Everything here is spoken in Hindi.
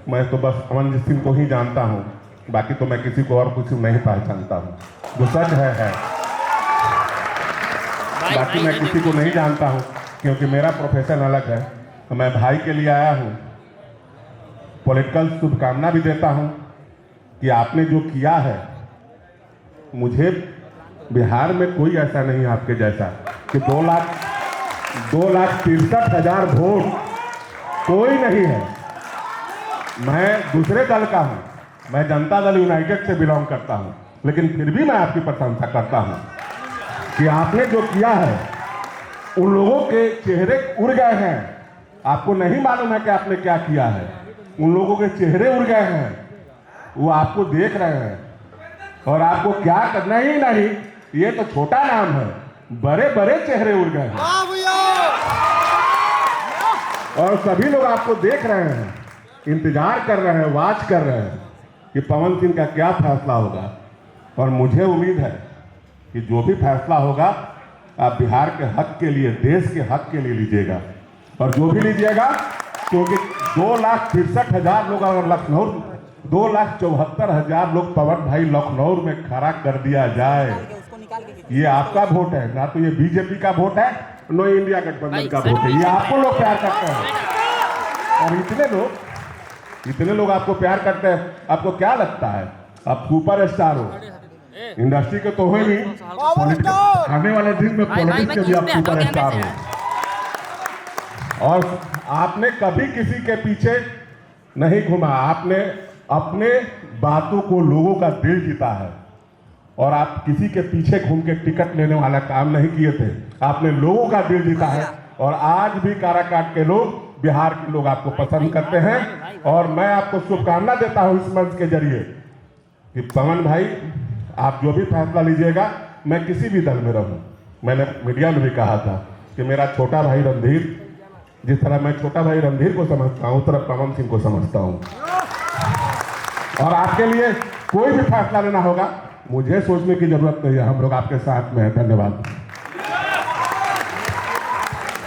मैं तो बस अमनजीत सिंह को ही जानता हूँ, बाकी तो मैं किसी को और कुछ नहीं पहचानता हूँ। जो सच है। बाकी मैं किसी को नहीं जानता हूँ क्योंकि मेरा प्रोफेशन अलग है। तो मैं भाई के लिए आया हूँ, पॉलिटिकल शुभकामना भी देता हूँ कि आपने जो किया है, मुझे बिहार में कोई ऐसा नहीं आपके जैसा कि 2,63,000 वोट कोई नहीं है। मैं दूसरे दल का हूँ, मैं जनता दल यूनाइटेड से बिलोंग करता हूँ, लेकिन फिर भी मैं आपकी प्रशंसा करता हूँ कि आपने जो किया है, उन लोगों के चेहरे उड़ गए हैं। आपको नहीं मालूम है कि आपने क्या किया है। उन लोगों के चेहरे उड़ गए हैं, वो आपको देख रहे हैं और आपको क्या करना ही नहीं। ये तो छोटा नाम है, बड़े बड़े चेहरे उड़ गए हैं और सभी लोग आपको देख रहे हैं, इंतजार कर रहे हैं, वाच कर रहे हैं कि पवन सिंह का क्या फैसला होगा। और मुझे उम्मीद है कि जो भी फैसला होगा आप बिहार के हक के लिए, देश के हक के लिए लीजिएगा। और जो भी लीजिएगा, क्योंकि 2,63,000 लोग अगर लखनऊ 2,74,000 लोग पवन भाई लखनऊ में खड़ा कर दिया जाए, ये आपका वोट है ना, तो ये बीजेपी का वोट है, नो इंडिया गठबंधन का वोट है। ये आपको लोग प्यार करते हैं और इतने लोग आपको प्यार करते हैं। आपको क्या लगता है आप सुपर स्टार हो? इंडस्ट्री के तो हो ही, आने वाले दिन में पॉलिटिक्स के भी आप सुपर स्टार हो। और आपने कभी किसी के पीछे नहीं घुमा, आपने अपने बातों को लोगों का दिल जीता है और आप किसी के पीछे घूम के टिकट लेने वाला काम नहीं किए थे। आपने लोगों का दिल जीता है और आज भी काराकाट के लोग, बिहार के लोग आपको पसंद करते हैं। और मैं आपको शुभकामना देता हूं इस मंच के जरिए कि पवन भाई, आप जो भी फैसला लीजिएगा, मैं किसी भी दल में रहूं। मैंने मीडिया में भी कहा था कि मेरा छोटा भाई रणधीर, जिस तरह मैं छोटा भाई रणधीर को समझता हूं, उस तरह पवन सिंह को समझता हूं। और आपके लिए कोई भी फैसला लेना होगा, मुझे सोचने की जरूरत नहीं है, हम लोग आपके साथ में हैं। धन्यवाद।